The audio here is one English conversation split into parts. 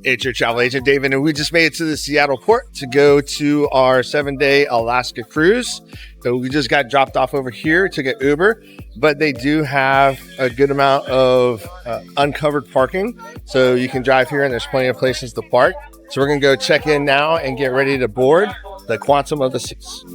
It's your travel agent, David, and we just made it to the Seattle port to go to our 7-day Alaska cruise. So we just got dropped off over here to get Uber, but they do have a good amount of uncovered parking. So you can drive here and there's plenty of places to park. So we're going to go check in now and get ready to board the Quantum of the Seas.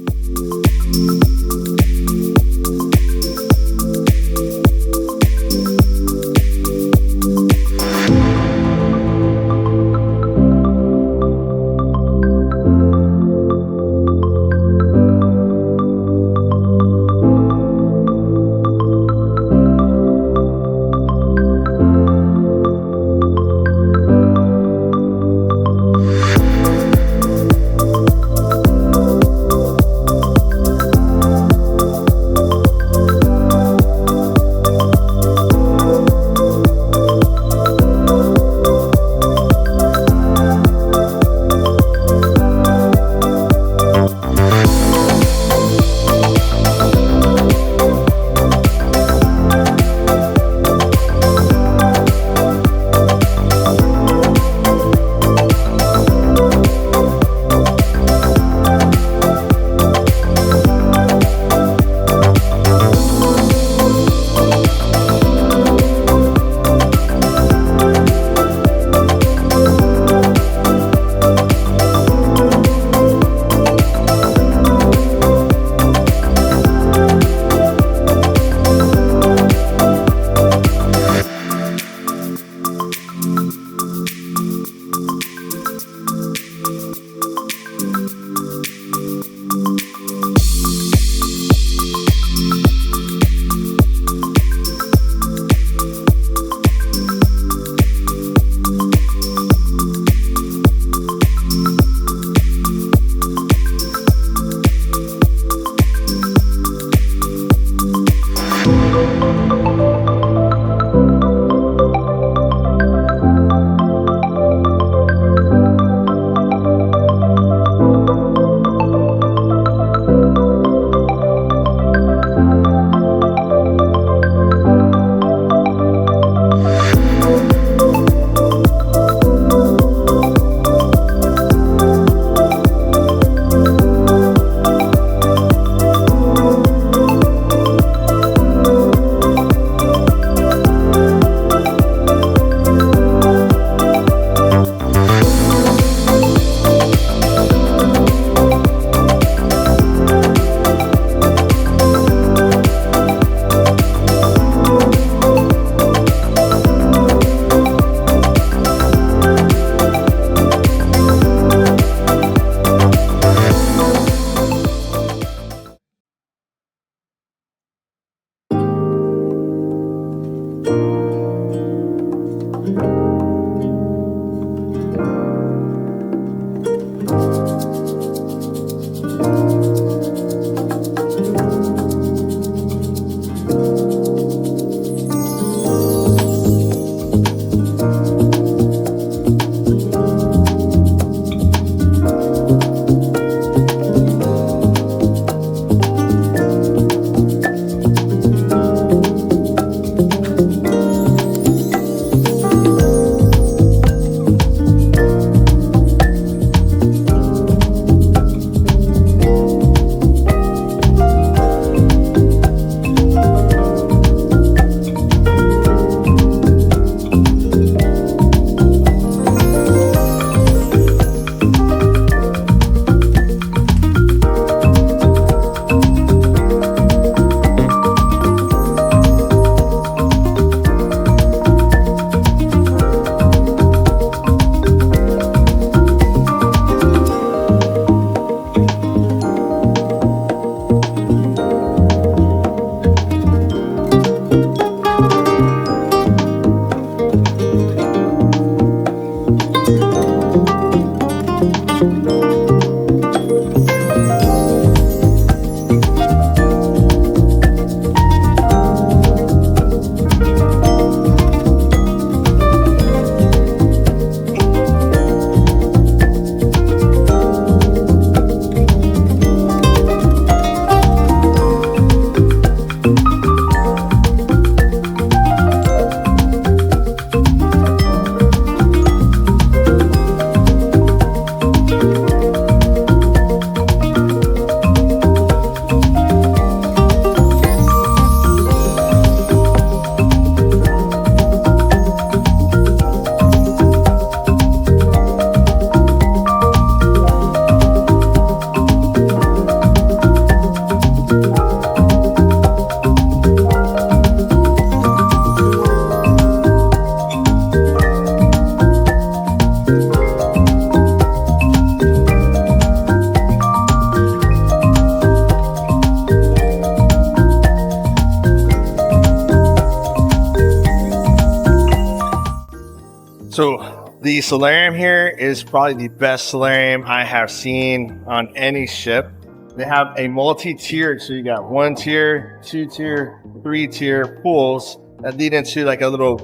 So the solarium here is probably the best solarium I have seen on any ship. They have a multi-tiered, so you got 1 tier, 2 tier, 3 tier pools that lead into like a little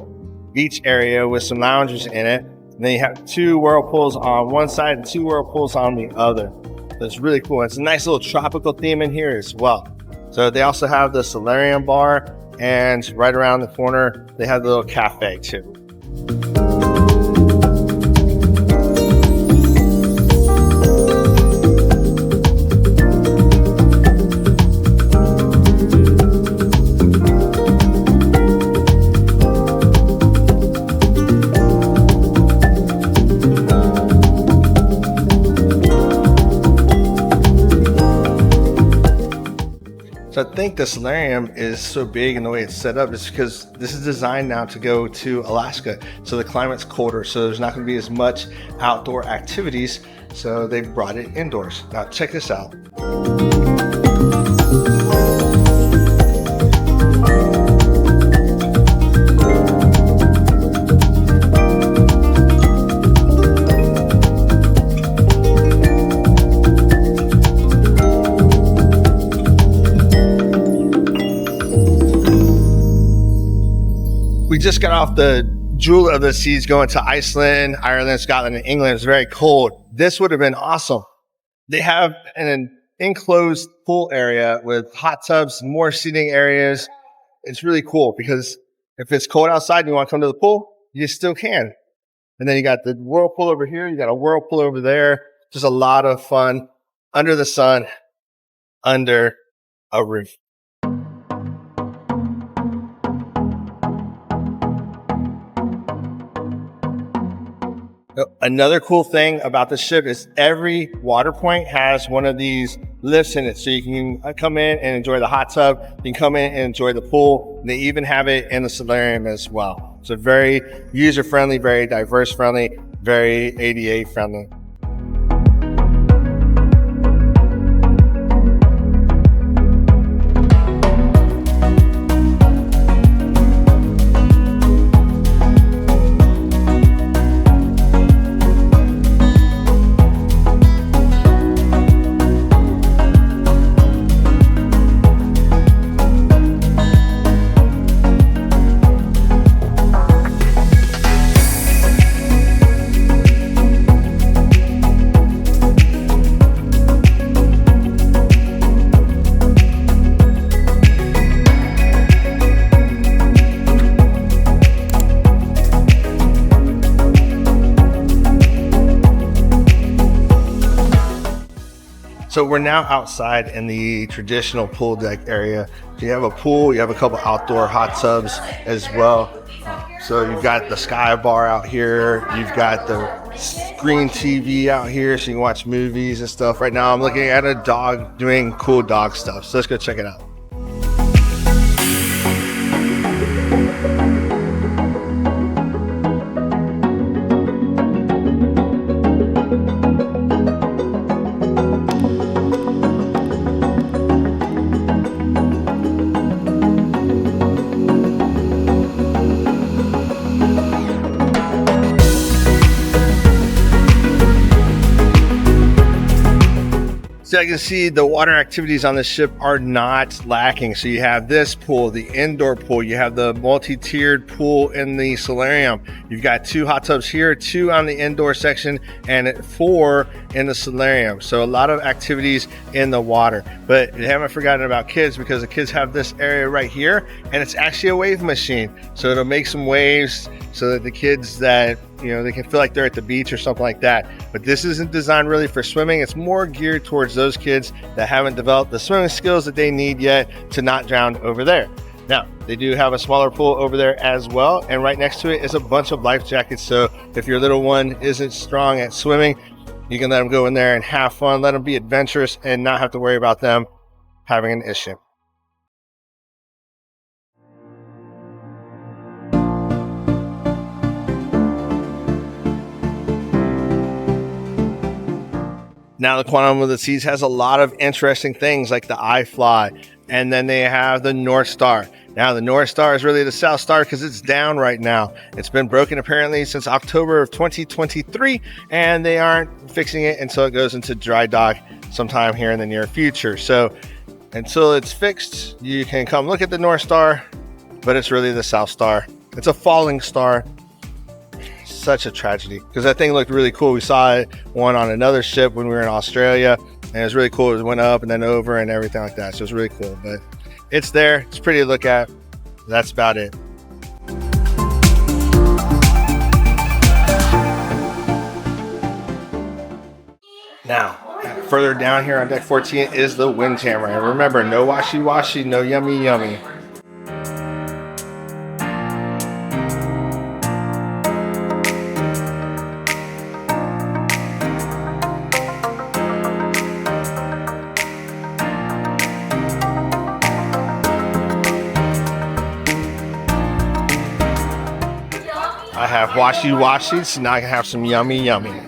beach area with some loungers in it. And then you have 2 whirlpools on one side and 2 whirlpools on the other. So it's really cool. It's a nice little tropical theme in here as well. So they also have the solarium bar, and right around the corner, they have the little cafe too. So I think the solarium is so big in the way it's set up is because this is designed now to go to Alaska. So the climate's colder, so there's not going to be as much outdoor activities. So they brought it indoors. Now check this out. We just got off the jewel of the seas going to Iceland, Ireland, Scotland, and England. It's very cold. This would have been awesome. They have an enclosed pool area with hot tubs, more seating areas. It's really cool because if it's cold outside and you want to come to the pool, you still can. And then you got the whirlpool over here. You got a whirlpool over there. Just a lot of fun under the sun, under a roof. Another cool thing about the ship is every water point has one of these lifts in it. So you can come in and enjoy the hot tub. You can come in and enjoy the pool. They even have it in the solarium as well. So very user-friendly, very diverse-friendly, very ADA-friendly. So we're now outside in the traditional pool deck area. You have a pool, you have a couple outdoor hot tubs as well. So you've got the sky bar out here. You've got the screen TV out here so you can watch movies and stuff. Right now I'm looking at a dog doing cool dog stuff. So let's go check it out. So I can see the water activities on the ship are not lacking. So you have this pool, the indoor pool, you have the multi-tiered pool in the solarium. You've got 2 hot tubs here, 2 on the indoor section, and 4 in the solarium. So a lot of activities in the water. But you haven't forgotten about kids because the kids have this area right here, and it's actually a wave machine. So it'll make some waves so that the kids that, they can feel like they're at the beach or something like that. But this isn't designed really for swimming. It's more geared towards those kids that haven't developed the swimming skills that they need yet to not drown over there. Now, they do have a smaller pool over there as well. And right next to it is a bunch of life jackets. So if your little one isn't strong at swimming, you can let them go in there and have fun, let them be adventurous and not have to worry about them having an issue. Now, the Quantum of the Seas has a lot of interesting things like the iFly, and then they have the North Star. Now, the North Star is really the South Star because it's down right now. It's been broken apparently since October of 2023, and they aren't fixing it until it goes into dry dock sometime here in the near future. So until it's fixed, you can come look at the North Star, but it's really the South Star. It's a falling star. Such a tragedy because that thing looked really cool. We saw one on another ship when we were in Australia, and it was really cool. It went up and then over and everything like that. So it was really cool, but it's there. It's pretty to look at. That's about it. Now, further down here on deck 14 is the Windjammer. And remember, no washi-washi, no yummy. I have washi-washi, so now I can have some yummy.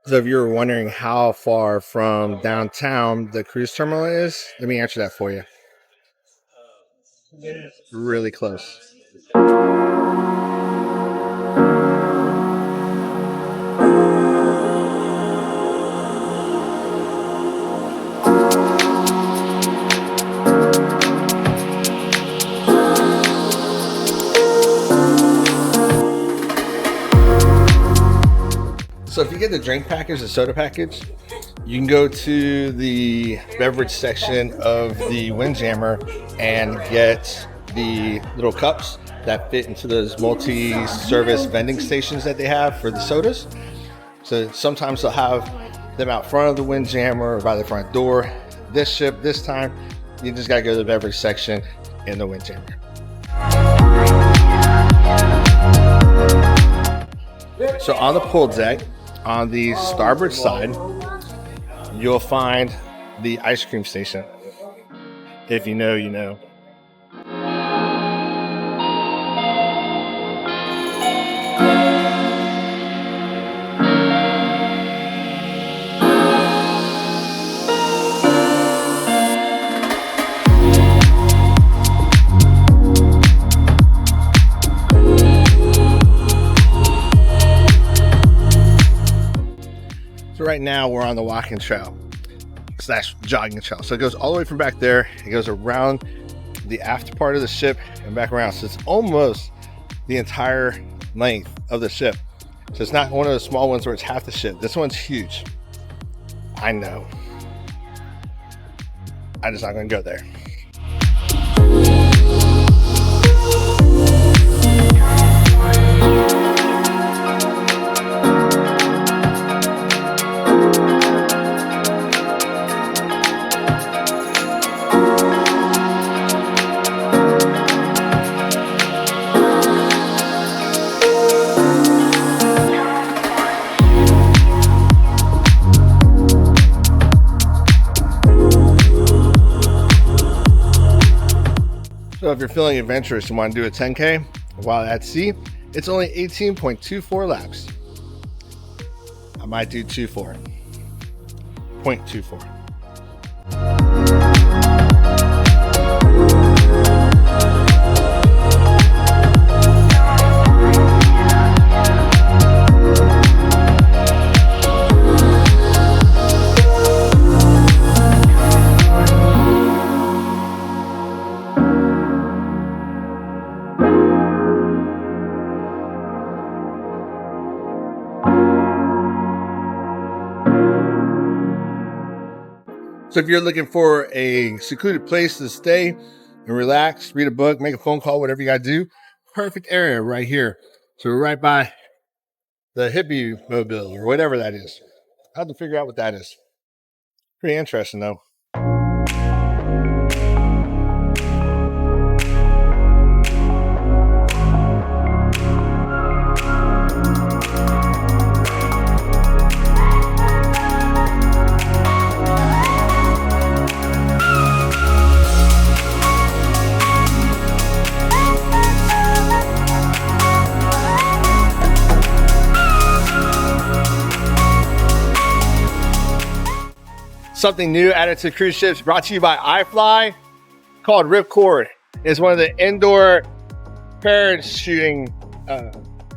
So if you were wondering how far from downtown the cruise terminal is, let me answer that for you. Really close. So if you get the drink package, the soda package, you can go to the beverage section of the Windjammer and get the little cups that fit into those multi-service vending stations that they have for the sodas. So sometimes they'll have them out front of the Windjammer or by the front door. This ship, this time, you just gotta go to the beverage section in the Windjammer. So on the pool deck, on the starboard side, you'll find the ice cream station. If you know, you know. So right now we're on the walking trail / jogging trail. So it goes all the way from back there. It goes around the aft part of the ship and back around. So it's almost the entire length of the ship. So it's not one of those small ones where it's half the ship. This one's huge. I know. I'm just not going to go there. if you're feeling adventurous and want to do a 10K while at sea, it's only 18.24 laps. I might do 0.24. So if you're looking for a secluded place to stay and relax, read a book, make a phone call, whatever you got to do, perfect area right here. So we're right by the hippie mobile or whatever that is. I have to figure out what that is. Pretty interesting though. Something new added to cruise ships, brought to you by iFly, called Ripcord. It's one of the indoor parachuting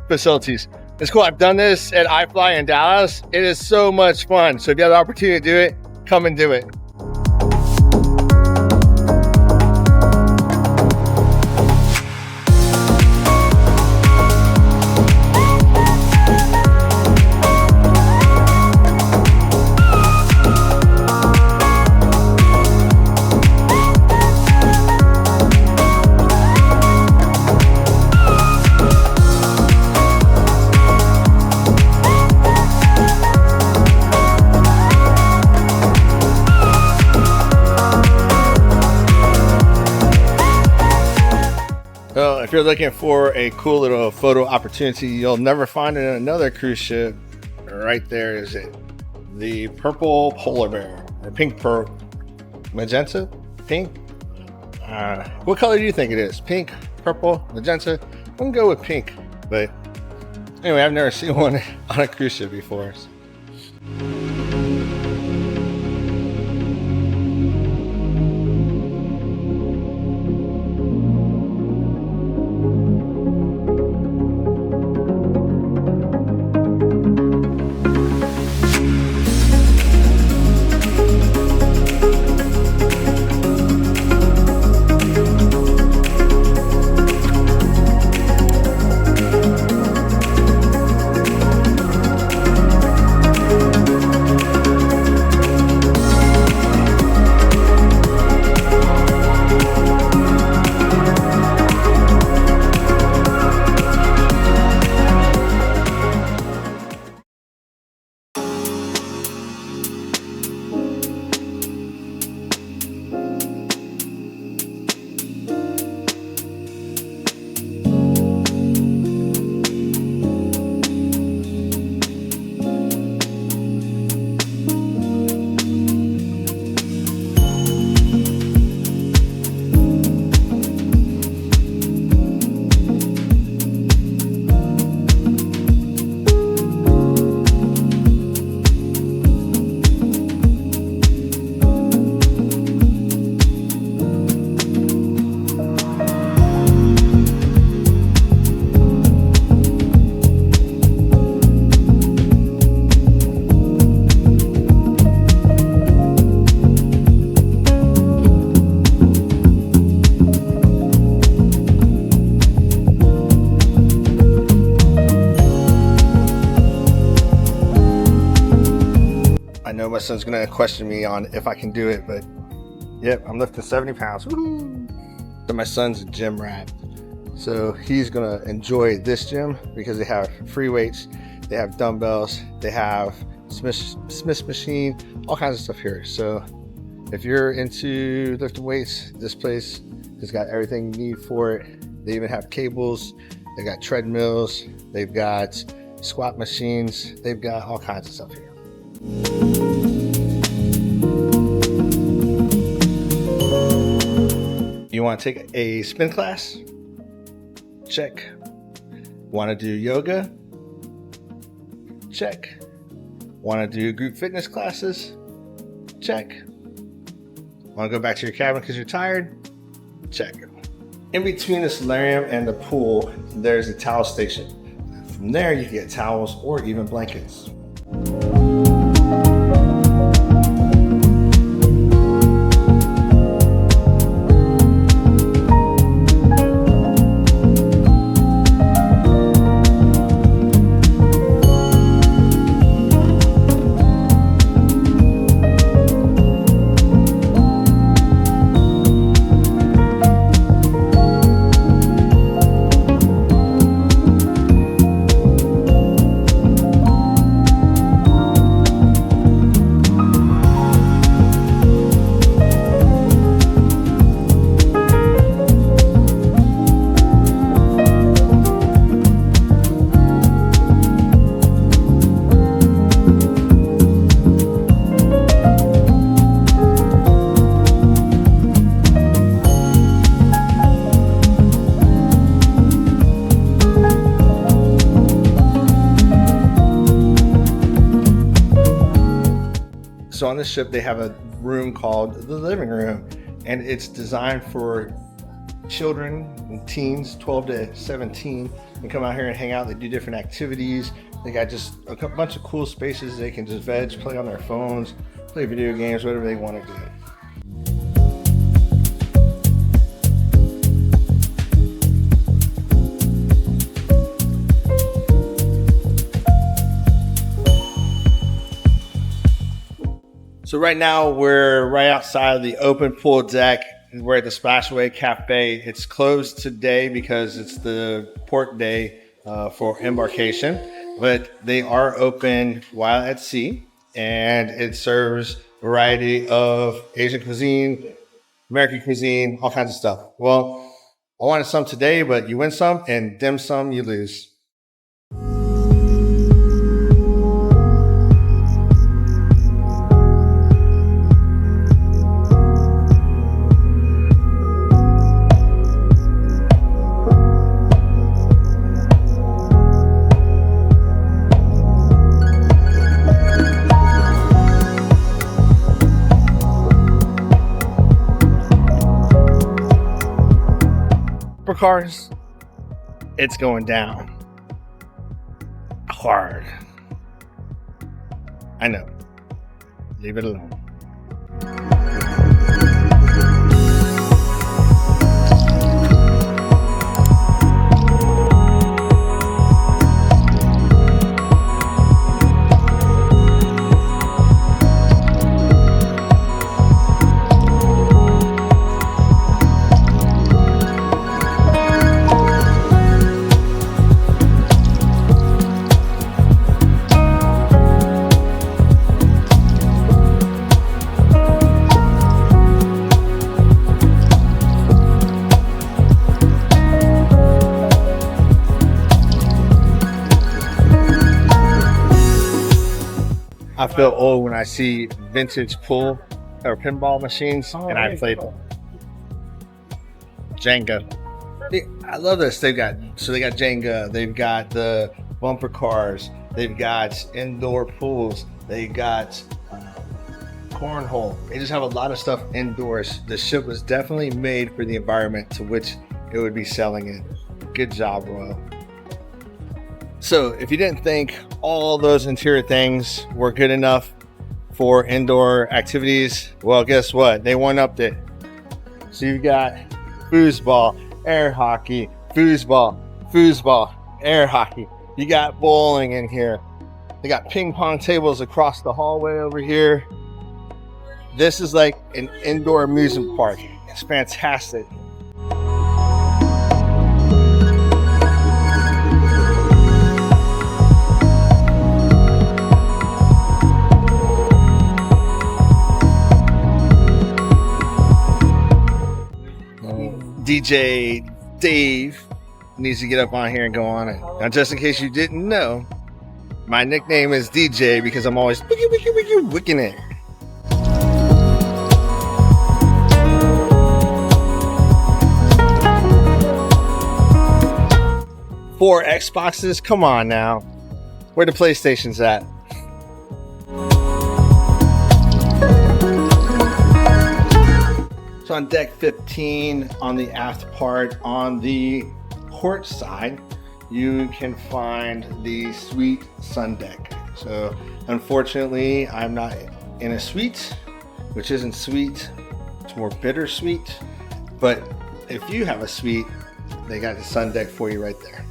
facilities. It's cool. I've done this at iFly in Dallas. It is so much fun. So if you have the opportunity to do it, come and do it. Well, if you're looking for a cool little photo opportunity you'll never find in another cruise ship, right there is it. The purple polar bear, or pink pearl, magenta, pink. What color do you think it is? Pink, purple, magenta? I'm gonna go with pink, but anyway, I've never seen one on a cruise ship before. I know my son's gonna question me on if I can do it, but yep, I'm lifting 70 pounds. Woo-hoo. So my son's a gym rat, so he's gonna enjoy this gym because they have free weights, they have dumbbells, they have Smith machine, all kinds of stuff here. So if you're into lifting weights, this place has got everything you need for it. They even have cables, they got treadmills, they've got squat machines, they've got all kinds of stuff here. You You want to take a spin class? Check. Want to do yoga? Check. Want to do group fitness classes? Check. Want to go back to your cabin because you're tired? Check. In between the solarium and the pool, there's a towel station. From there, you can get towels or even blankets. So on this ship, they have a room called the living room, and it's designed for children and teens, 12 to 17, and come out here and hang out. They do different activities. They got just a bunch of cool spaces. They can just veg, play on their phones, play video games, whatever they want to do. So right now we're right outside of the open pool deck. We're at the Splashaway Cafe. It's closed today because it's the port day for embarkation, but they are open while at sea, and it serves a variety of Asian cuisine, American cuisine, all kinds of stuff. Well, I wanted some today, but you win some and dim sum you lose. For cars, it's going down hard. I know. Leave it alone. I feel old when I see vintage pool or pinball machines, and I play them. Jenga. I love this. They got Jenga. They've got the bumper cars. They've got indoor pools. They've got cornhole. They just have a lot of stuff indoors. The ship was definitely made for the environment to which it would be selling in. Good job, Royal. So if you didn't think all those interior things were good enough for indoor activities, well, guess what? They one-upped it. So you've got foosball, air hockey, foosball, air hockey. You got bowling in here. They got ping pong tables across the hallway over here. This is like an indoor amusement park. It's fantastic. DJ Dave needs to get up on here and go on it. Now, just in case you didn't know, my nickname is DJ because I'm always wicking it. 4 Xboxes. Come on now. Where the PlayStation's at? So on deck 15, on the aft part, on the port side, you can find the suite sun deck. So unfortunately, I'm not in a suite, which isn't sweet. It's more bittersweet. But if you have a suite, they got the sun deck for you right there.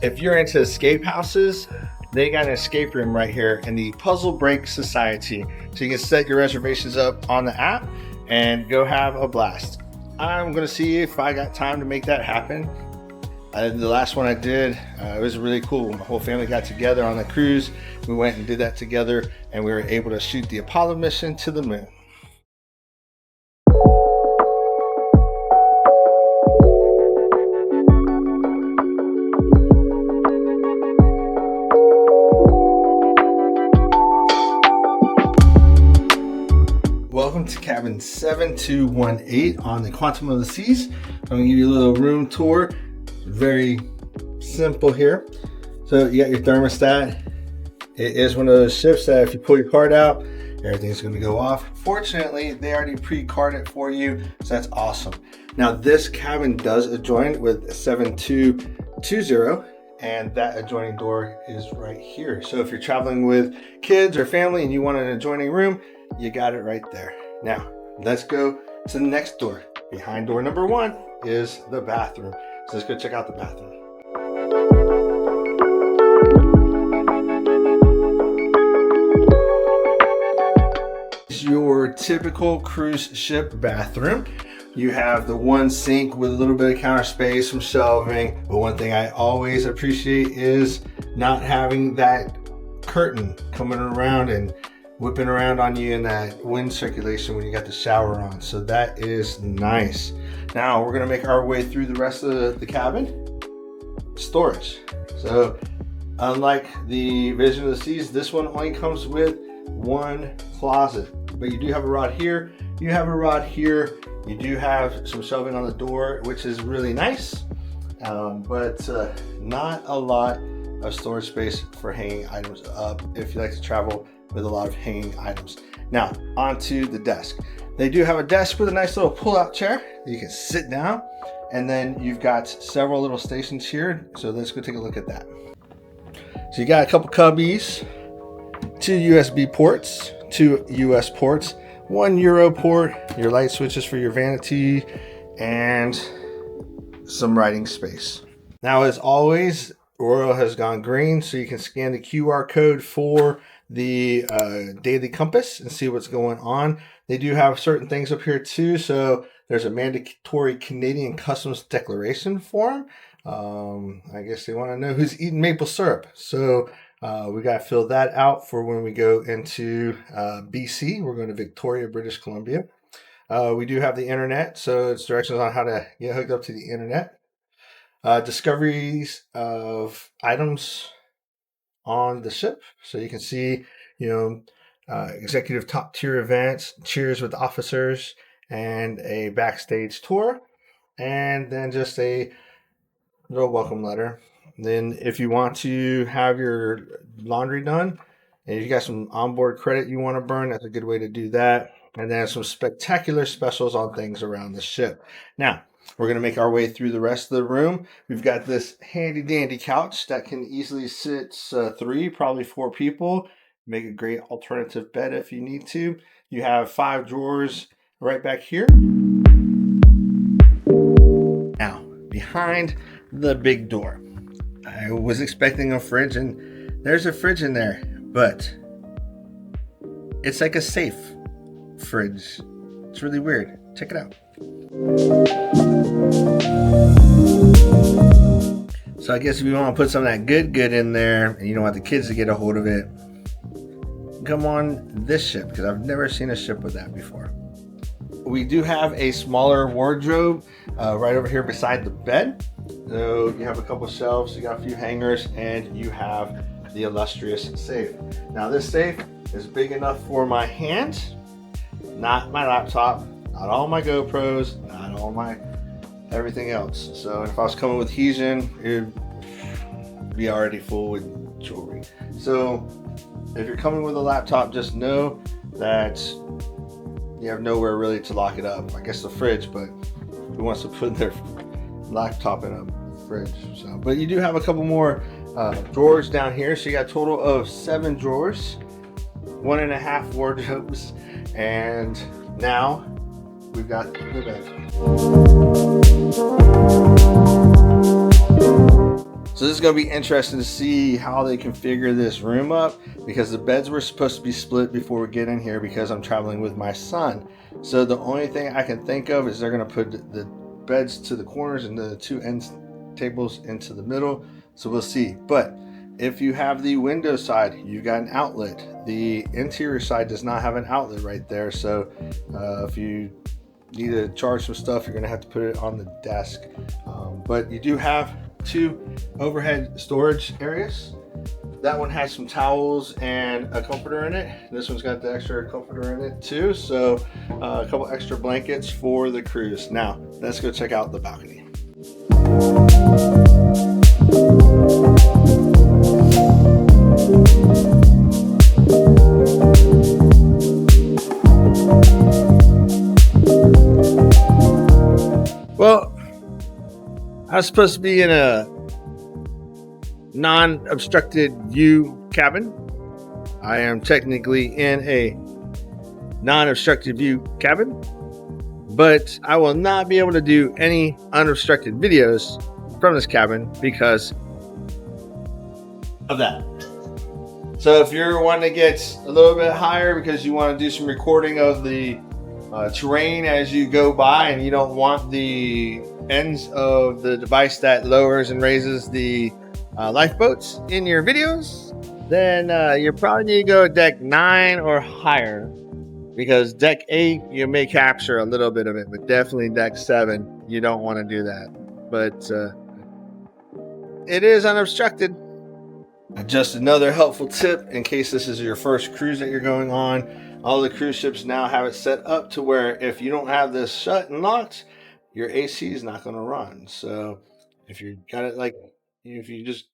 If you're into escape houses, they got an escape room right here in the Puzzle Break Society. So you can set your reservations up on the app and go have a blast. I'm gonna see if I got time to make that happen. The last one I did, it was really cool. My whole family got together on the cruise. We went and did that together, and we were able to shoot the Apollo mission to the moon. Welcome to cabin 7218 on the Quantum of the Seas. I'm gonna give you a little room tour. Very simple here. So you got your thermostat. It is one of those ships that if you pull your card out, everything's gonna go off. Fortunately, they already pre-card it for you, so that's awesome. Now this cabin does adjoin with 7220, and that adjoining door is right here. So if you're traveling with kids or family and you want an adjoining room, you got it right there. Now, let's go to the next door. Behind door number 1 is the bathroom. So let's go check out the bathroom. It's your typical cruise ship bathroom. You have the one sink with a little bit of counter space, some shelving. But one thing I always appreciate is not having that curtain coming around and whipping around on you in that wind circulation when you got the shower on. So that is nice. Now we're gonna make our way through the rest of the cabin. Storage. So unlike the Vision of the Seas, this one only comes with one closet. But you do have a rod here, you have a rod here, you do have some shelving on the door, which is really nice. But not a lot of storage space for hanging items up if you like to travel with a lot of hanging items. Now onto the desk. They do have a desk with a nice little pull-out chair that you can sit down, and then you've got several little stations here. So let's go take a look at that. So you got a couple cubbies, 2 USB ports, 2 US ports, 1 Euro port, your light switches for your vanity, and some writing space. Now as always, Royal has gone green, so you can scan the QR code for the daily compass and see what's going on. They do have certain things up here too. So there's a mandatory Canadian Customs Declaration form. I guess they want to know who's eating maple syrup. So we got to fill that out for when we go into BC. We're going to Victoria, British Columbia. We do have the internet, so it's directions on how to get hooked up to the internet. Discoveries of items on the ship, so you can see, executive top tier events, cheers with officers, and a backstage tour, and then just a little welcome letter. Then if you want to have your laundry done and you got some onboard credit you want to burn, that's a good way to do that. And then some spectacular specials on things around the ship. Now we're going to make our way through the rest of the room. We've got this handy dandy couch that can easily sit 3, probably 4 people. Make a great alternative bed if you need to. You have 5 drawers right back here. Now, behind the big door, I was expecting a fridge, and there's a fridge in there, but it's like a safe fridge. It's really weird. Check it out. So I guess if you want to put some of that good in there and you don't want the kids to get a hold of it, come on this ship, because I've never seen a ship with that before. We do have a smaller wardrobe right over here beside the bed. So you have a couple shelves, you got a few hangers, and you have the illustrious safe. Now this safe is big enough for my hand, not my laptop, not all my GoPros, not all my everything else. So if I was coming with Heejin, be already full with jewelry. So if you're coming with a laptop, just know that you have nowhere really to lock it up. I guess the fridge, but who wants to put their laptop in a fridge? So, but you do have a couple more drawers down here. So you got a total of 7 drawers, 1.5 wardrobes, and now we've got the bed. So this is going to be interesting to see how they configure this room up, because the beds were supposed to be split before we get in here because I'm traveling with my son. So the only thing I can think of is they're going to put the beds to the corners and the 2 end tables into the middle. So we'll see. But if you have the window side, you got an outlet. The interior side does not have an outlet right there. So if you need to charge some stuff, you're going to have to put it on the desk. But you do have 2 overhead storage areas. That one has some towels and a comforter in it. This one's got the extra comforter in it too. So a couple extra blankets for the cruise. Now let's go check out the balcony. Well, I was supposed to be in a non-obstructed view cabin. I am technically in a non-obstructed view cabin, but I will not be able to do any unobstructed videos from this cabin because of that. So if you're wanting to get a little bit higher because you want to do some recording of the terrain as you go by, and you don't want the ends of the device that lowers and raises the lifeboats in your videos, then you probably need to go deck 9 or higher, because deck 8 you may capture a little bit of it, but definitely deck 7 you don't want to do that. But it is unobstructed. Just another helpful tip in case this is your first cruise that you're going on. All the cruise ships now have it set up to where if you don't have this shut and locked, your AC is not going to run. So if you got it like, if you just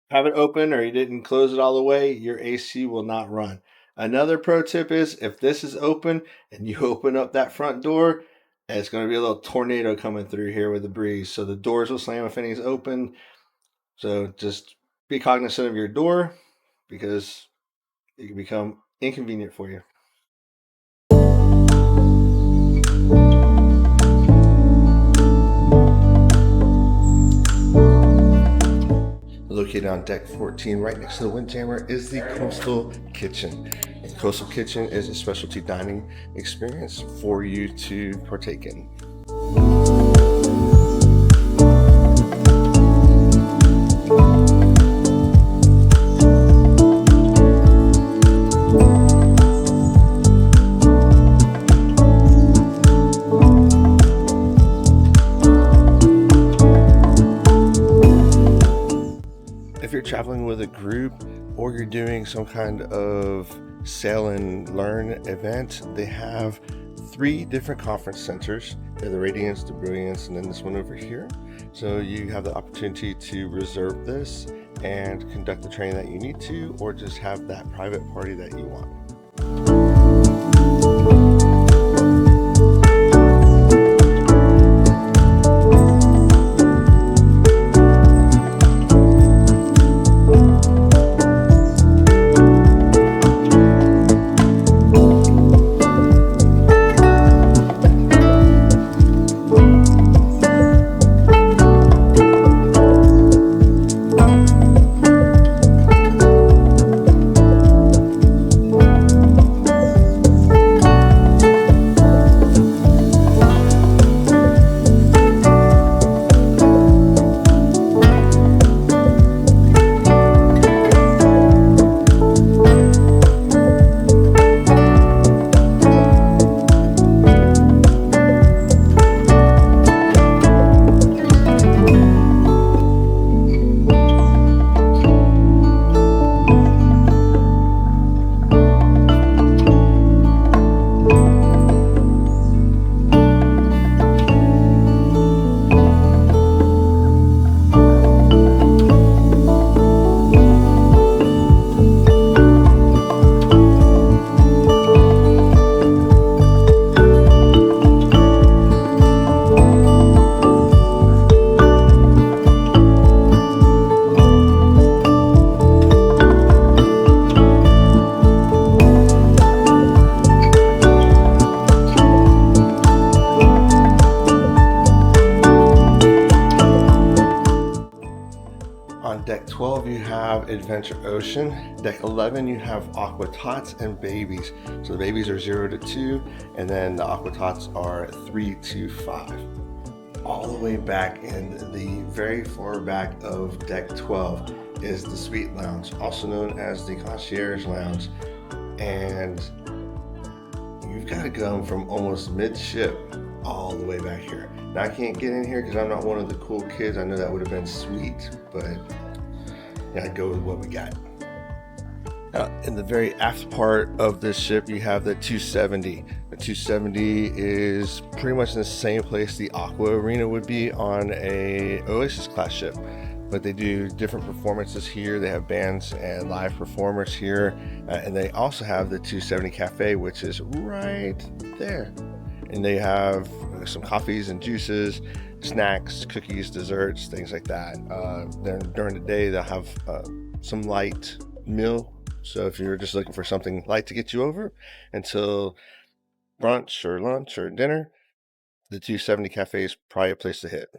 have it open or you didn't close it all the way, your AC will not run. Another pro tip is if this is open and you open up that front door, it's going to be a little tornado coming through here with the breeze. So the doors will slam if anything's open. So just be cognizant of your door, because it can become inconvenient for you. Located on deck 14, right next to the Windjammer, is the Coastal Kitchen. The Coastal Kitchen is a specialty dining experience for you to partake in. If you're traveling with a group or you're doing some kind of sail and learn event, they have 3 different conference centers. They're the Radiance, the Brilliance, and then this one over here. So you have the opportunity to reserve this and conduct the training that you need to, or just have that private party that you want. deck 12, you have Adventure Ocean. Deck 11, you have Aqua Tots and Babies. So the babies are 0 to 2, and then the Aqua Tots are 3 to 5. All the way back in the very far back of deck 12 is the Suite Lounge, also known as the Concierge Lounge. And you've got to go from almost midship all the way back here. Now I can't get in here because I'm not one of the cool kids. I know that would have been sweet, but gotta go with what we got. In the very aft part of this ship, you have the 270. The 270 is pretty much in the same place the Aqua Arena would be on a Oasis class ship, but they do different performances here. They have bands and live performers here, and they also have the 270 Cafe, which is right there. And they have some coffees and juices, snacks, cookies, desserts, things like that. Then during the day, they'll have some light meal. So if you're just looking for something light to get you over until brunch or lunch or dinner, the 270 Cafe is probably a place to hit.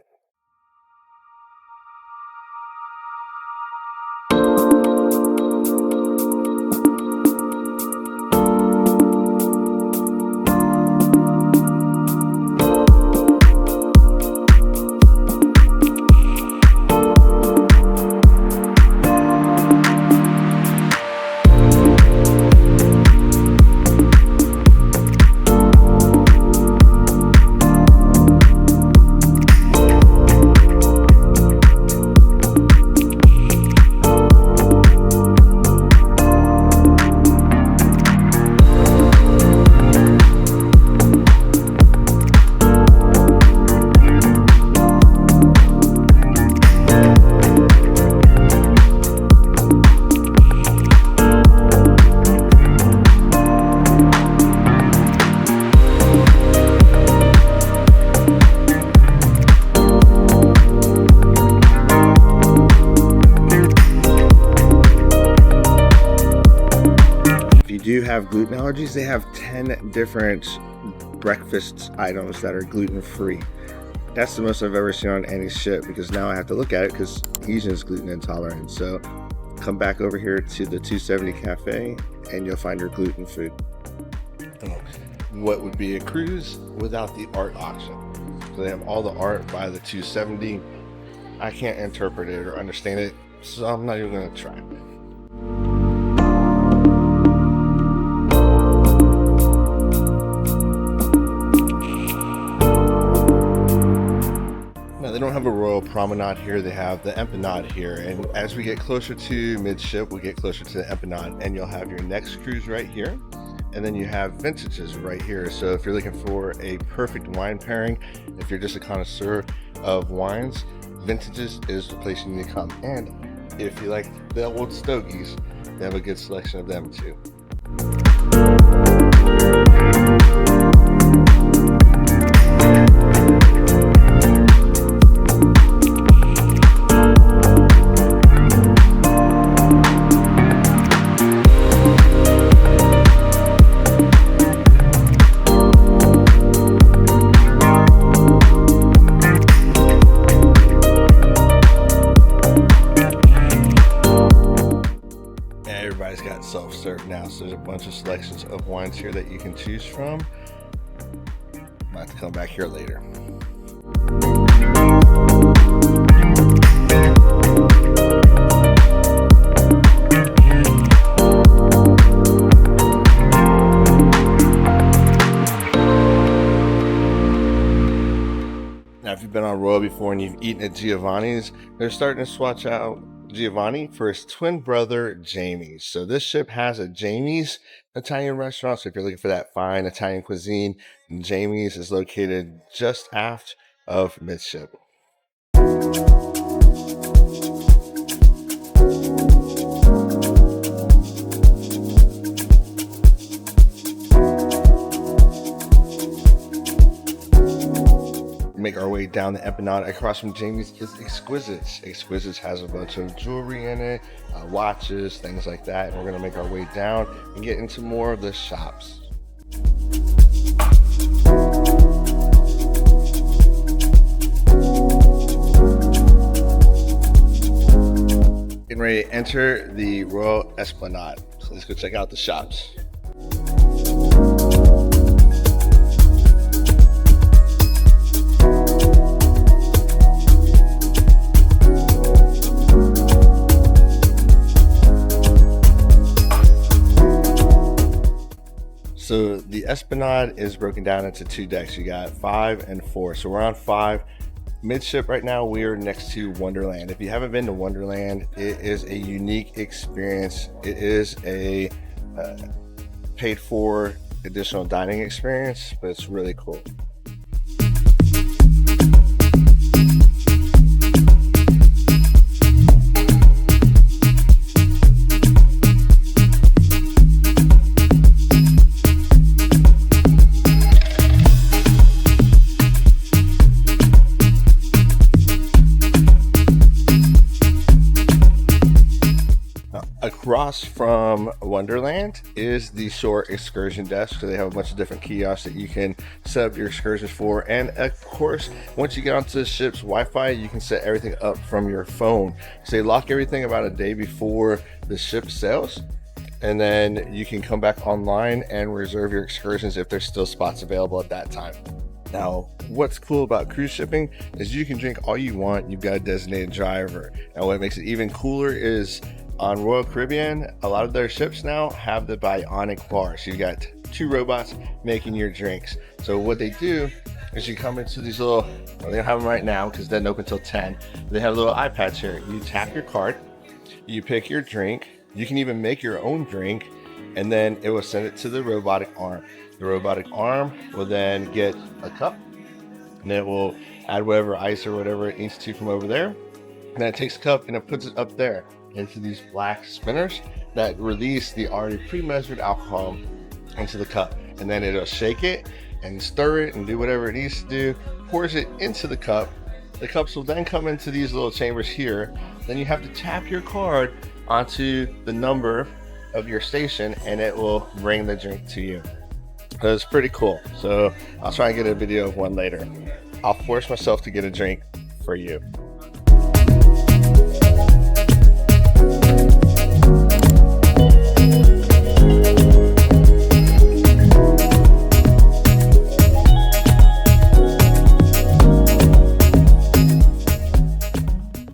Do have gluten allergies, they have 10 different breakfast items that are gluten-free. That's the most I've ever seen on any ship, because now I have to look at it because he's just gluten intolerant. So come back over here to the 270 Cafe and you'll find your gluten food. What would be a cruise without the art auction? So they have all the art by the 270. I can't interpret it or understand it, so I'm not even going to try. They don't have a royal promenade here, they have the empennade here, and as we get closer to midship, we get closer to the empennade, and you'll have your next cruise right here, and then you have vintages right here. So if you're looking for a perfect wine pairing, if you're just a connoisseur of wines, vintages is the place you need to come. And if you like the old stogies, they have a good selection of them too. Everybody's got self-serve now, so there's a bunch of selections of wines here that you can choose from. Might have to come back here later. Now, if you've been on Royal before and you've eaten at Giovanni's, they're starting to swatch out Giovanni for his twin brother Jamie's. So this ship has a Jamie's Italian restaurant. So if you're looking for that fine Italian cuisine, Jamie's is located just aft of midship. Make our way down the empennade. Across from Jamie's is Exquisite's. Exquisite's has a bunch of jewelry in it, watches, things like that. And we're going to make our way down and get into more of the shops. getting ready to enter the Royal Esplanade. So let's go check out the shops. So the Esplanade is broken down into 2 decks. You got 5 and 4. So we're on 5. Midship right now, we are next to Wonderland. If you haven't been to Wonderland, it is a unique experience. It is a paid for additional dining experience, but it's really cool. Across from Wonderland is the shore excursion desk. So they have a bunch of different kiosks that you can set up your excursions for. And of course, once you get onto the ship's Wi-Fi, you can set everything up from your phone. So they lock everything about a day before the ship sails. And then you can come back online and reserve your excursions if there's still spots available at that time. Now, what's cool about cruise shipping is you can drink all you want. You've got a designated driver. And what makes it even cooler is on Royal Caribbean, a lot of their ships now have the bionic bar. So you got 2 robots making your drinks. So what they do is you come into these little, well, they don't have them right now because they didn't open until 10. They have little iPads here. You tap your card, you pick your drink. You can even make your own drink, and then it will send it to the robotic arm. The robotic arm will then get a cup, and it will add whatever ice or whatever it needs to from over there. And then it takes the cup and it puts it up there into these black spinners that release the already pre-measured alcohol into the cup. And then it'll shake it and stir it and do whatever it needs to do, pours it into the cup. The cups will then come into these little chambers here. Then you have to tap your card onto the number of your station and it will bring the drink to you. So it's pretty cool. So I'll try and get a video of one later. I'll force myself to get a drink for you.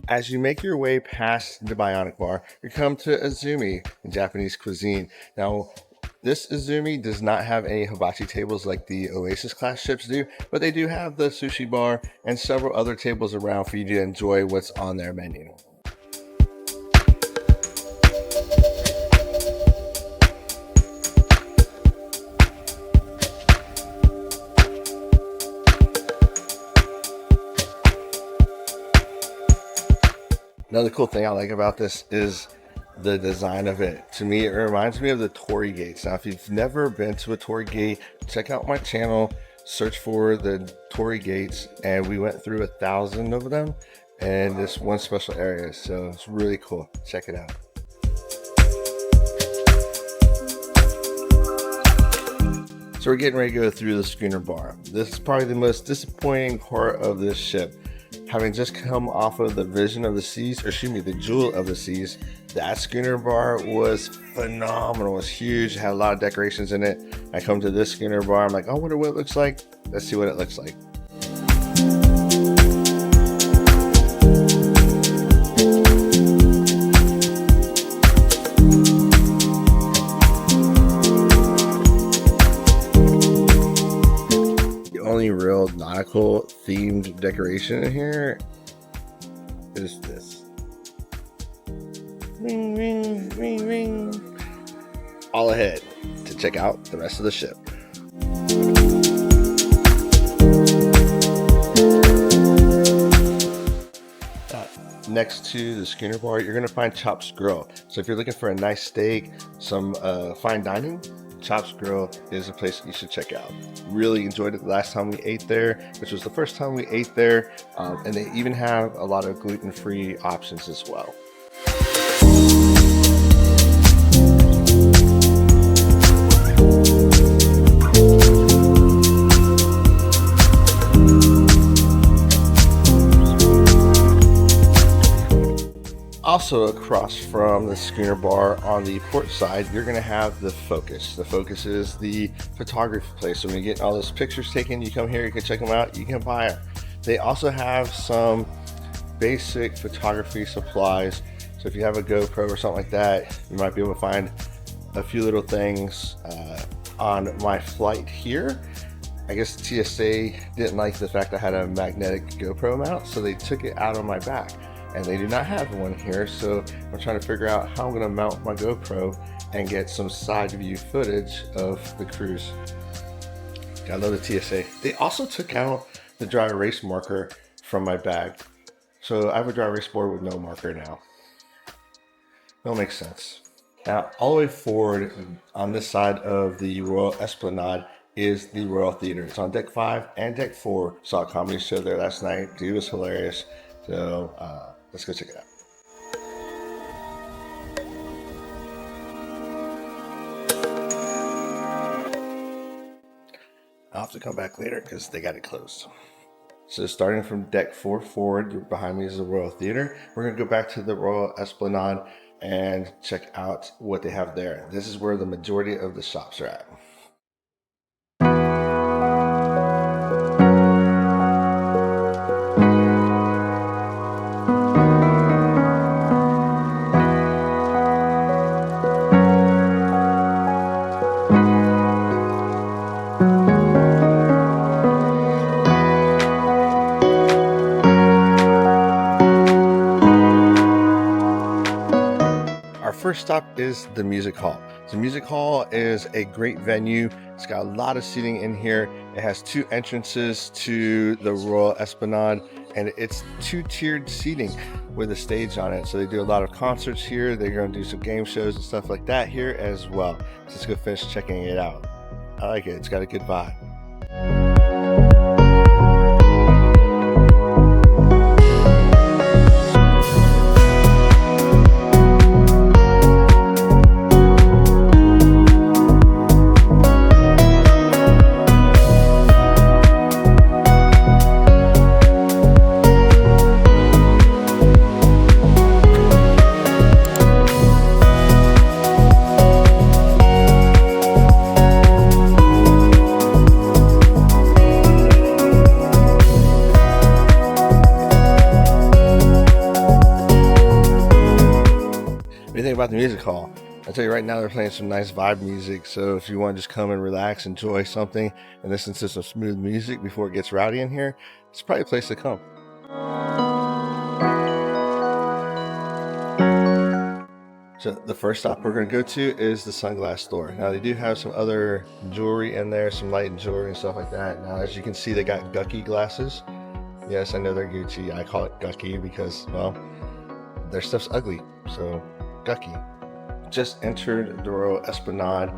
As you make your way past the Bionic Bar, you come to Azumi in Japanese cuisine. Now, this Azumi does not have any hibachi tables like the Oasis class ships do, but they do have the sushi bar and several other tables around for you to enjoy what's on their menu. Another cool thing I like about this is the design of it. To me, it reminds me of the Torii gates. Now, if you've never been to a Torii gate, check out my channel, search for the Torii gates, and we went through 1,000 of them in this one special area. So it's really cool. Check it out. So we're getting ready to go through the schooner bar. This is probably the most disappointing part of this ship. Having just come off of the Vision of the Seas, or excuse me, the Jewel of the Seas, that schooner bar was phenomenal. It was huge, had a lot of decorations in it. I come to this schooner bar, I'm like, oh, I wonder what it looks like. Let's see what it looks like. Only real nautical themed decoration in here is this. Ring, ring, ring, ring. All ahead to check out the rest of the ship. Next to the schooner bar, you're going to find Chop's Grill. So if you're looking for a nice steak, some fine dining, Chop's Grill is a place you should check out. Really enjoyed it the last time we ate there, which was the first time we ate there. And they even have a lot of gluten-free options as well. Also, across from the schooner bar on the port side, you're going to have the Focus. The Focus is the photography place. So when you get all those pictures taken, you come here, you can check them out, you can buy them. They also have some basic photography supplies. So if you have a GoPro or something like that, you might be able to find a few little things. On my flight here, I guess the TSA didn't like the fact I had a magnetic GoPro mount, so they took it out on my back, and they do not have one here. So I'm trying to figure out how I'm going to mount my GoPro and get some side view footage of the cruise. I love the TSA. They also took out the dry erase marker from my bag, so I have a dry erase board with no marker now. That makes sense. Now, all the way forward on this side of the Royal Esplanade is the Royal Theater. It's on deck 5 and deck 4. Saw a comedy show there last night. Dude, it was hilarious. So let's go check it out. I'll have to come back later because they got it closed. So starting from deck 4 forward, behind me is the Royal Theater. We're going to go back to the Royal Esplanade and check out what they have there. This is where the majority of the shops are at. First stop is the Music Hall. The Music Hall is a great venue. It's got a lot of seating in here. It has 2 entrances to the Royal Esplanade, and it's 2-tiered seating with a stage on it. So they do a lot of concerts here. They're going to do some game shows and stuff like that here as well. So let's go finish checking it out. I like it. It's got a good vibe. About the music hall, I'll tell you right now, they're playing some nice vibe music. So if you want to just come and relax, enjoy something, and listen to some smooth music before it gets rowdy in here, it's probably a place to come. So the first stop we're going to go to is the sunglass store. Now they do have some other jewelry in there, some light jewelry and stuff like that. Now as you can see, they got Gucky glasses. Yes, I know they're Gucci. I call it Gucky because, well, their stuff's ugly. So Gucky. Just entered the Royal Esplanade,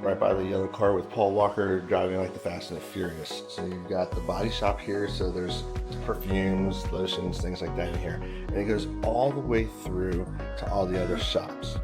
right by the yellow car with Paul Walker driving like the Fast and the Furious. So you've got the body shop here, so there's perfumes, lotions, things like that in here. And it goes all the way through to all the other shops.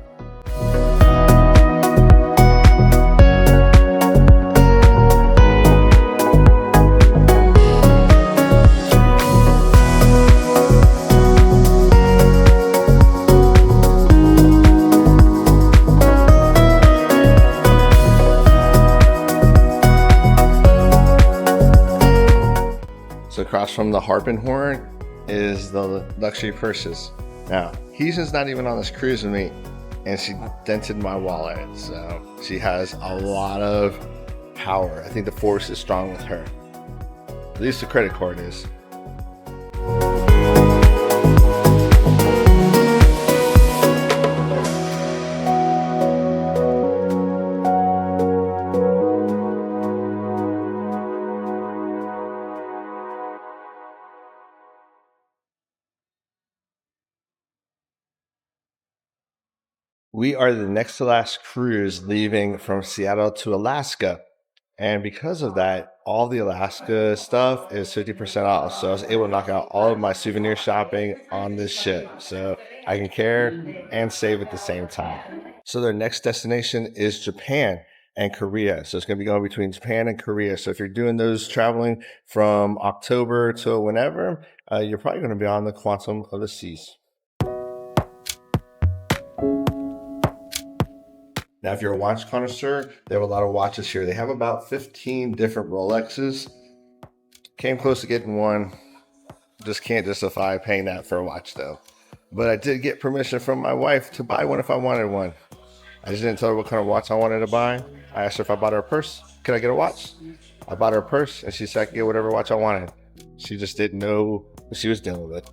So across from the Harp and Horn is the luxury purses. Now, he's just not even on this cruise with me, and she dented my wallet. So she has a lot of power. I think the force is strong with her. At least the credit card is. We are the next to last cruise leaving from Seattle to Alaska. And because of that, all the Alaska stuff is 50% off. So I was able to knock out all of my souvenir shopping on this ship. So I can care and save at the same time. So their next destination is Japan and Korea. So it's going to be going between Japan and Korea. So if you're doing those traveling from October to whenever, you're probably going to be on the Quantum of the Seas. Now, if you're a watch connoisseur, they have a lot of watches here. They have about 15 different Rolexes. Came close to getting one. Just can't justify paying that for a watch though. But I did get permission from my wife to buy one if I wanted one. I just didn't tell her what kind of watch I wanted to buy. I asked her if I bought her a purse, could I get a watch? I bought her a purse and she said I could get whatever watch I wanted. She just didn't know what she was dealing with.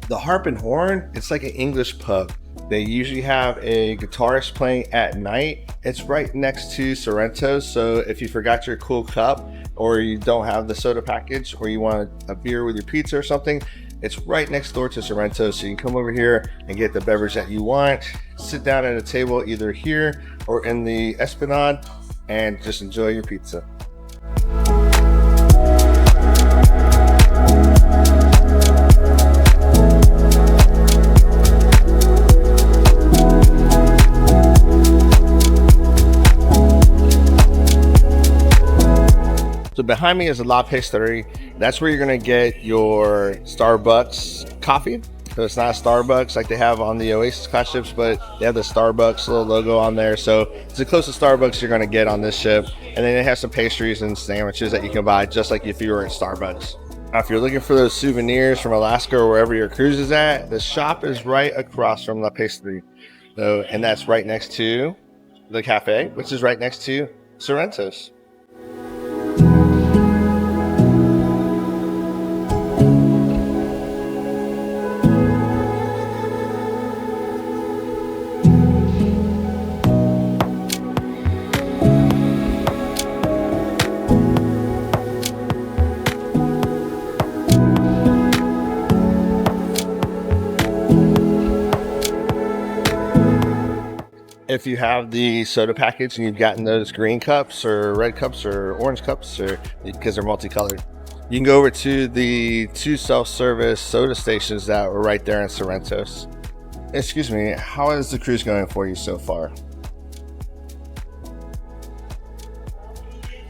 The Harp and Horn, it's like an English pub. They usually have a guitarist playing at night. It's right next to Sorrento's, so if you forgot your cool cup or you don't have the soda package or you want a beer with your pizza or something, it's right next door to Sorrento's, so you can come over here and get the beverage that you want, sit down at a table either here or in the Esplanade and just enjoy your pizza. So behind me is a La Pasterie. That's where you're gonna get your Starbucks coffee. So it's not Starbucks like they have on the Oasis class ships, but they have the Starbucks little logo on there. So it's the closest Starbucks you're gonna get on this ship. And then they have some pastries and sandwiches that you can buy just like if you were at Starbucks. Now, if you're looking for those souvenirs from Alaska or wherever your cruise is at, the shop is right across from La Pasterie. So, and that's right next to the cafe, which is right next to Sorrento's. If you have the soda package and you've gotten those green cups or red cups or orange cups, or because they're multicolored, you can go over to the 2 self-service soda stations that were right there in Sorrento's. Excuse me, how is the cruise going for you so far?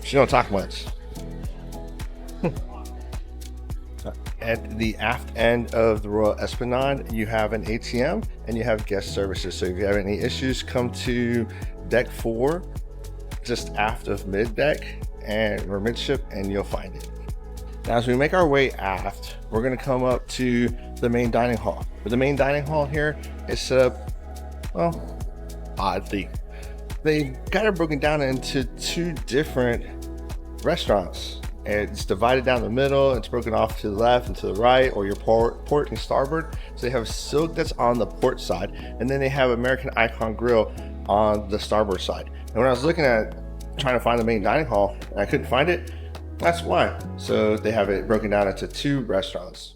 She don't talk much. At the aft end of the Royal Esplanade, you have an ATM and you have guest services. So if you have any issues, come to deck 4, just aft of mid deck or midship, and you'll find it. Now, as we make our way aft, we're going to come up to the main dining hall. But the main dining hall here is set up, well, oddly. They got it broken down into 2 different restaurants. It's divided down the middle. It's broken off to the left and to the right, or your port and starboard. So they have silk that's on the port side, and then they have American Icon Grill on the starboard side. And when I was looking at trying to find the main dining hall and I couldn't find it, that's why. So they have it broken down into 2 restaurants.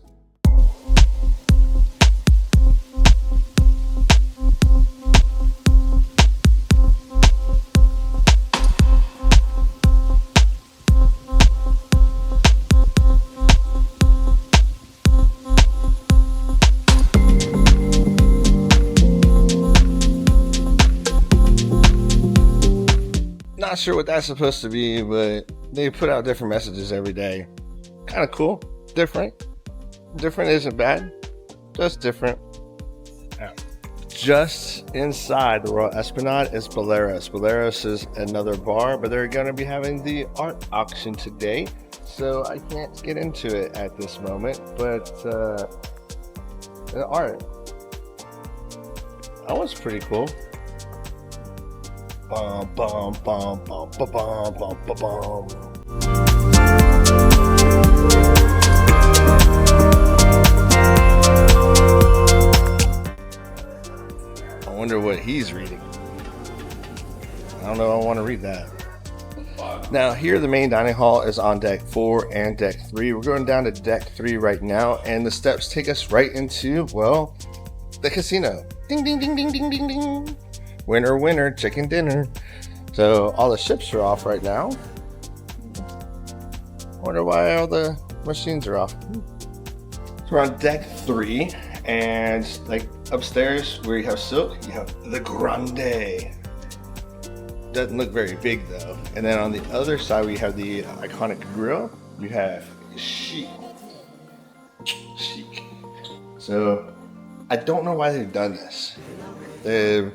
Not sure what that's supposed to be, but they put out different messages every day. Kind of cool. Different isn't bad, just different. Just inside the Royal Esplanade is Boleros. Boleros is another bar, but they're going to be having the art auction today, so I can't get into it at this moment. But the art, that was pretty cool. Bum, bum, bum, bum, bum, bum, bum, bum, bum. I wonder what he's reading. I don't know, I want to read that. Now, here the main dining hall is on deck 4 and deck 3. We're going down to deck 3 right now, and the steps take us right into, well, the casino. Ding, ding, ding, ding, ding, ding, ding. Winner, winner, chicken dinner. So all the ships are off right now. Wonder why all the machines are off. So we're on deck 3, And like upstairs where you have silk, you have the grande. Doesn't look very big though. And then on the other side, we have the iconic grill. You have chic. So I don't know why they've done this. The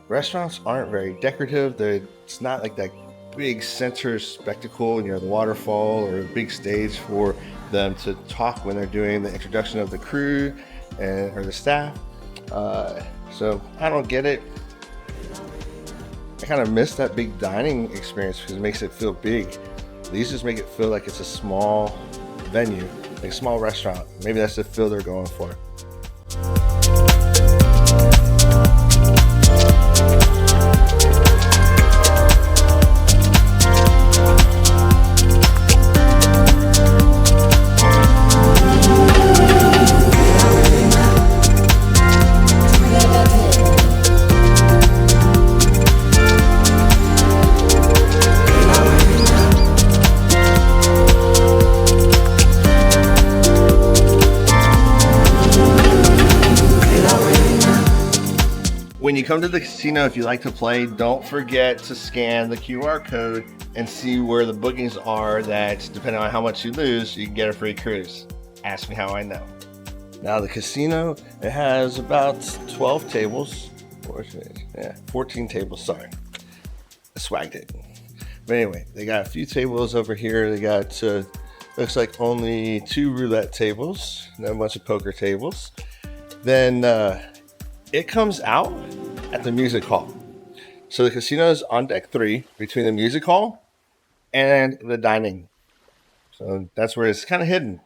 restaurants aren't very decorative. It's not like that big center spectacle, the waterfall or a big stage for them to talk when they're doing the introduction of the crew or the staff. So I don't get it. I kind of miss that big dining experience because it makes it feel big. These just make it feel like it's a small venue, like a small restaurant. Maybe that's the feel they're going for. When you come to the casino, if you like to play, don't forget to scan the QR code and see where the bookings are that, depending on how much you lose, you can get a free cruise. Ask me how I know. Now the casino, it has about 12 tables, 14 tables, sorry. I swagged it. But anyway, they got a few tables over here. They got, looks like only 2 roulette tables, and a bunch of poker tables. Then it comes out at the music hall. So the casino is on deck 3 between the music hall and the dining. So that's where it's kind of hidden.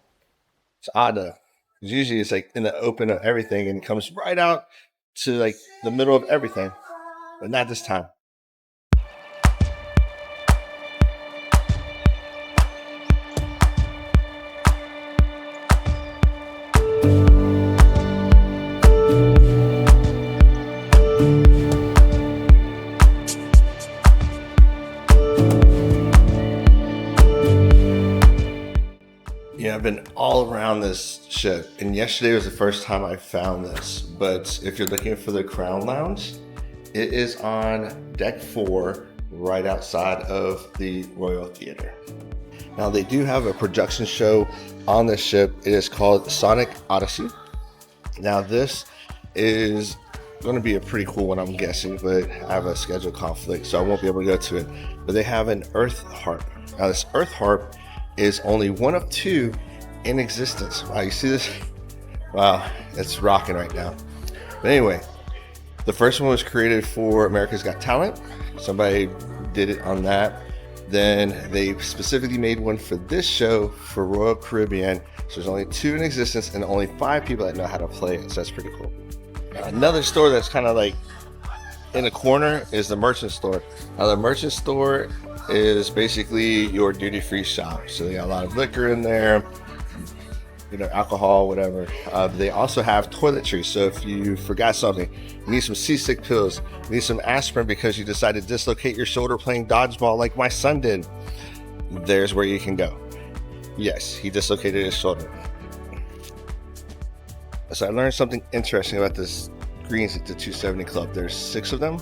It's odd though. Usually it's like in the open of everything and it comes right out to like the middle of everything, but not this time. Yeah, I've been all around this ship, and yesterday was the first time I found this. But if you're looking for the Crown Lounge, it is on deck 4, right outside of the Royal Theater. Now, they do have a production show on the ship. It is called Sonic Odyssey. Now, this is going to be a pretty cool one, I'm guessing, but I have a schedule conflict, so I won't be able to go to it. But they have an Earth harp. Now, this Earth harp is only one of 2 in existence. Wow, you see this? Wow, it's rocking right now. But anyway, the first one was created for America's Got Talent. Somebody did it on that. Then they specifically made one for this show for Royal Caribbean. So there's only 2 in existence and only 5 people that know how to play it. So that's pretty cool. Another store that's kind of like in a corner is the merchant store. Now the merchant store is basically your duty-free shop. So they got a lot of liquor in there, alcohol, whatever. They also have toiletries. So if you forgot something, you need some seasick pills, you need some aspirin because you decided to dislocate your shoulder playing dodgeball like my son did, there's where you can go. Yes, he dislocated his shoulder. So I learned something interesting about this greens at the 270 Club. There's 6 of them,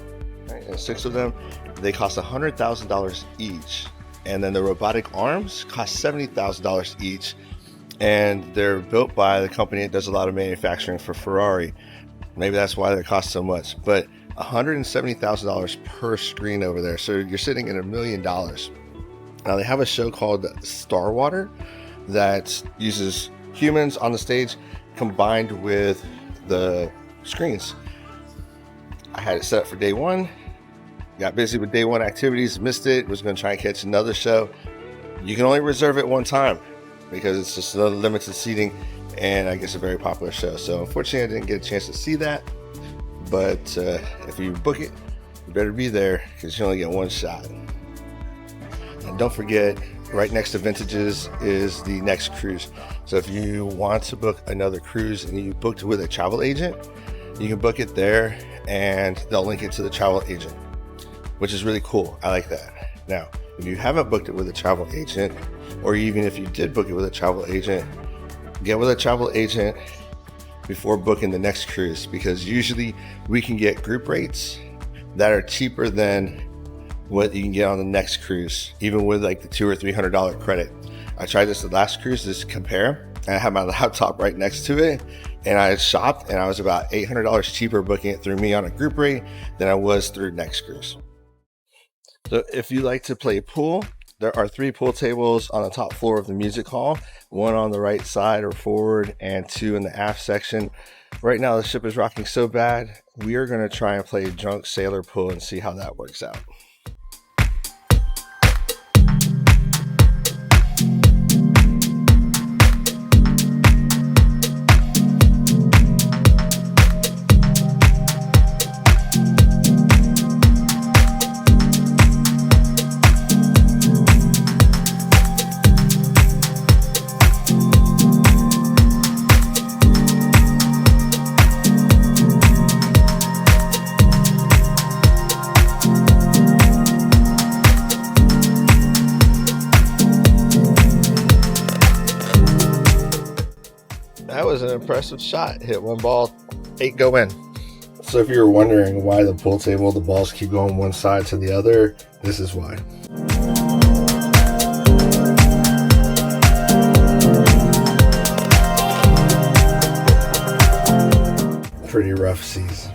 right? And 6 of them, they cost $100,000 each. And then the robotic arms cost $70,000 each. And they're built by the company that does a lot of manufacturing for Ferrari. Maybe that's why they cost so much. But $170,000 per screen over there. So you're sitting at $1 million. Now they have a show called Star Water that uses humans on the stage combined with the screens. I had it set up for day 1. Got busy with day 1 activities, missed it, was going to try and catch another show. You can only reserve it one time because it's just another limited seating, and I guess a very popular show. So unfortunately, I didn't get a chance to see that. But if you book it, you better be there because you only get one shot. And don't forget, right next to Vintages is the next cruise. So if you want to book another cruise and you booked with a travel agent, you can book it there and they'll link it to the travel agent, which is really cool. I like that. Now, if you haven't booked it with a travel agent, or even if you did book it with a travel agent, get with a travel agent before booking the next cruise, because usually we can get group rates that are cheaper than what you can get on the next cruise, even with like the $200 or $300 credit. I tried this the last cruise just to compare, and I had my laptop right next to it, and I shopped, and I was about $800 cheaper booking it through me on a group rate than I was through next cruise. So if you like to play pool, there are 3 pool tables on the top floor of the music hall, 1 on the right side or forward, and 2 in the aft section. Right now the ship is rocking so bad, we are going to try and play drunk sailor pool and see how that works out. That was an impressive shot. Hit 1 ball, 8 go in. So if you were wondering why the pool table, the balls keep going one side to the other, this is why. Pretty rough seas.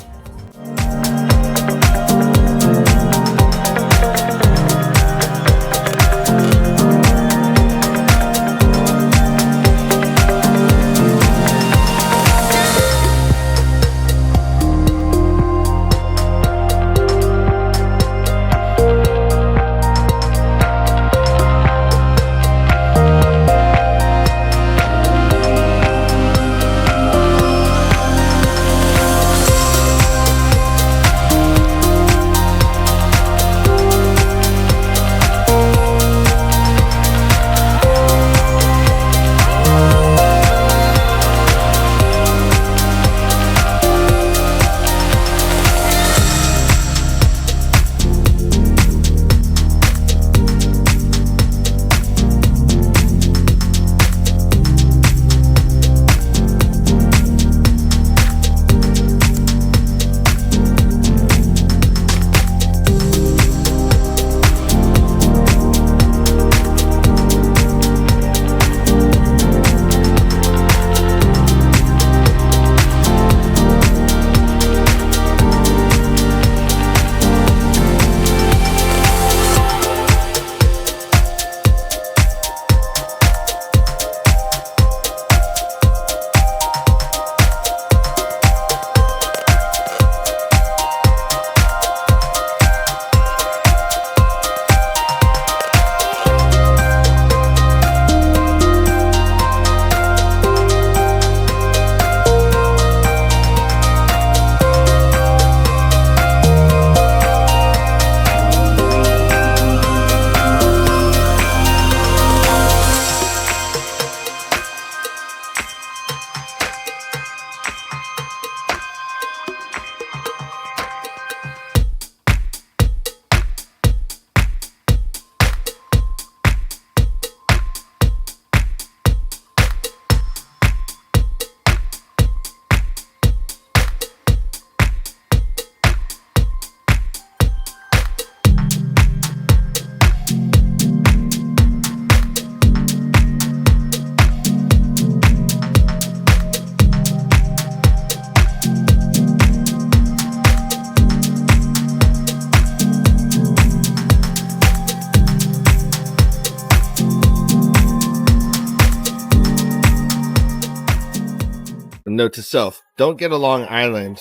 Note to self, don't get a Long Island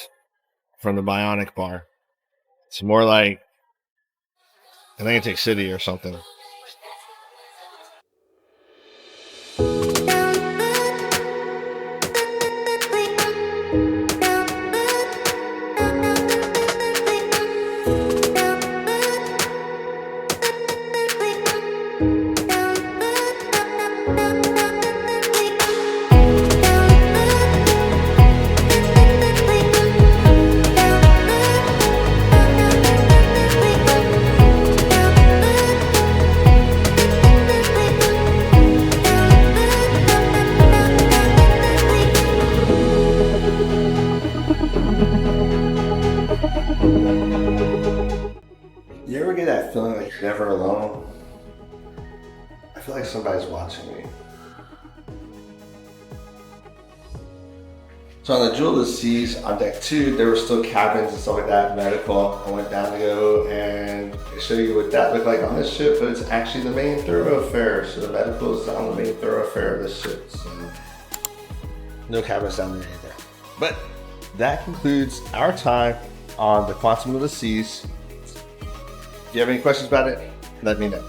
from the Bionic Bar. It's more like Atlantic City or something. somebody's watching me. So on the Jewel of the Seas on deck 2, there were still cabins and stuff like that, medical. I went down to go and show you what that looked like on this ship, but it's actually the main thoroughfare. So the medical is on the main thoroughfare of this ship. So no cabins down there either. But that concludes our time on the Quantum of the Seas. If you have any questions about it, let me know.